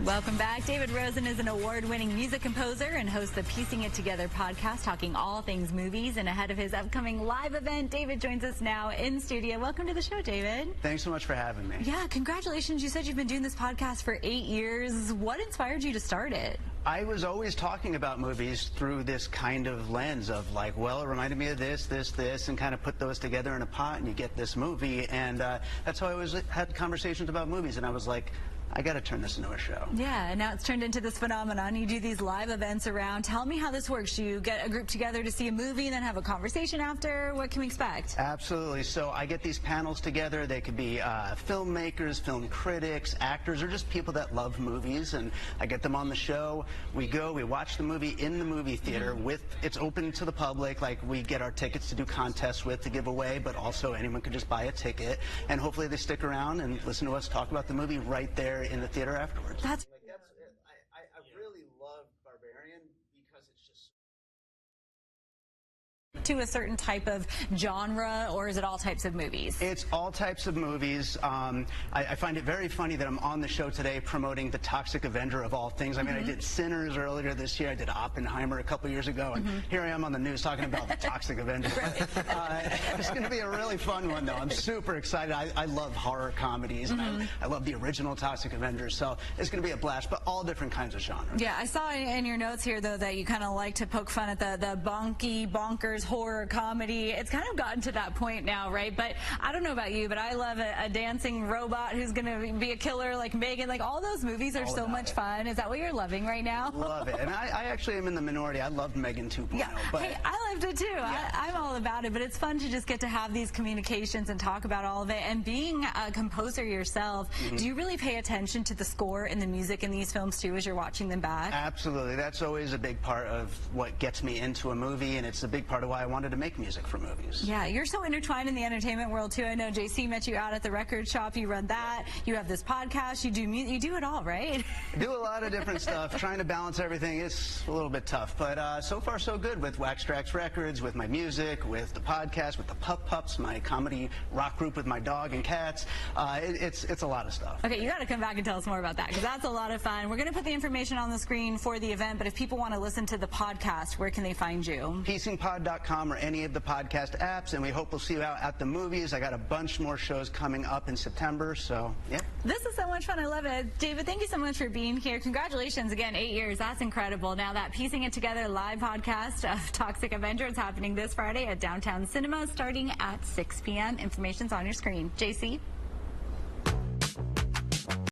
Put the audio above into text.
Welcome back. David Rosen is an award-winning music composer and hosts the Piecing It Together podcast, talking all things movies. And ahead of his upcoming live event, David joins us now in studio. Welcome to the show, David. Thanks so much for having me. Yeah, congratulations. You said you've been doing this podcast for 8 years. What inspired you to start it? I was always talking about movies through this kind of lens of like, well, it reminded me of this, and kind of put those together in a pot and you get this movie. And that's how I always had conversations about movies. And I was like, I got to turn this into a show. Yeah, and now it's turned into this phenomenon. You do these live events around. Tell me how this works. Do you get a group together to see a movie and then have a conversation after? What can we expect? Absolutely. So I get these panels together. They could be filmmakers, film critics, actors, or just people that love movies. And I get them on the show. We watch the movie in the movie theater. It's open to the public. Like, we get our tickets to do contests with, to give away, but also anyone could just buy a ticket. And hopefully they stick around and listen to us talk about the movie right there in the theater afterwards. I really love Barbarian because it's just to a certain type of genre, or is it all types of movies? It's all types of movies. I find it very funny that I'm on the show today promoting The Toxic Avenger of all things. I mean, I did Sinners earlier this year. I did Oppenheimer a couple years ago, and here I am on the news talking about The Toxic Avenger. It's going to be a really fun one, though. I'm super excited. I love horror comedies, and I love the original Toxic Avengers, so it's going to be a blast, but all different kinds of genres. Yeah, I saw in your notes here, though, that you kind of like to poke fun at the bonkers horror comedy. It's kind of gotten to that point now, right? But I don't know about you, but I love a dancing robot who's going to be a killer like Megan. Like, all those movies are so much fun. Is that what you're loving right now? Love it. And I actually am in the minority. I loved Megan 2.0. Yeah, but hey, I loved it too. Yeah. I'm all about it, but it's fun to just get to have these communications and talk about all of it. And being a composer yourself, do you really pay attention to the score and the music in these films too as you're watching them back? Absolutely. That's always a big part of what gets me into a movie, and it's a big part of why I wanted to make music for movies. Yeah, you're so intertwined in the entertainment world too. I know JC met you out at the record shop. You run that. You have this podcast. You do music. You do it all, right? I do a lot of different stuff. Trying to balance everything is a little bit tough, but so far so good with Wax Trax Records, with my music, with the podcast, with the Pups, my comedy rock group with my dog and cats. It's a lot of stuff. Okay, you got to come back and tell us more about that, because that's a lot of fun. We're going to put the information on the screen for the event, but if people want to listen to the podcast, where can they find you? piecingpod.com or any of the podcast apps, and we hope we'll see you out at the movies. I got a bunch more shows coming up in September, so yeah. This is so much fun. I love it. David, thank you so much for being here. Congratulations again, 8 years. That's incredible. Now that Piecing It Together live podcast of Toxic Avenger is happening this Friday at Downtown Cinema starting at 6 p.m. Information's on your screen. JC?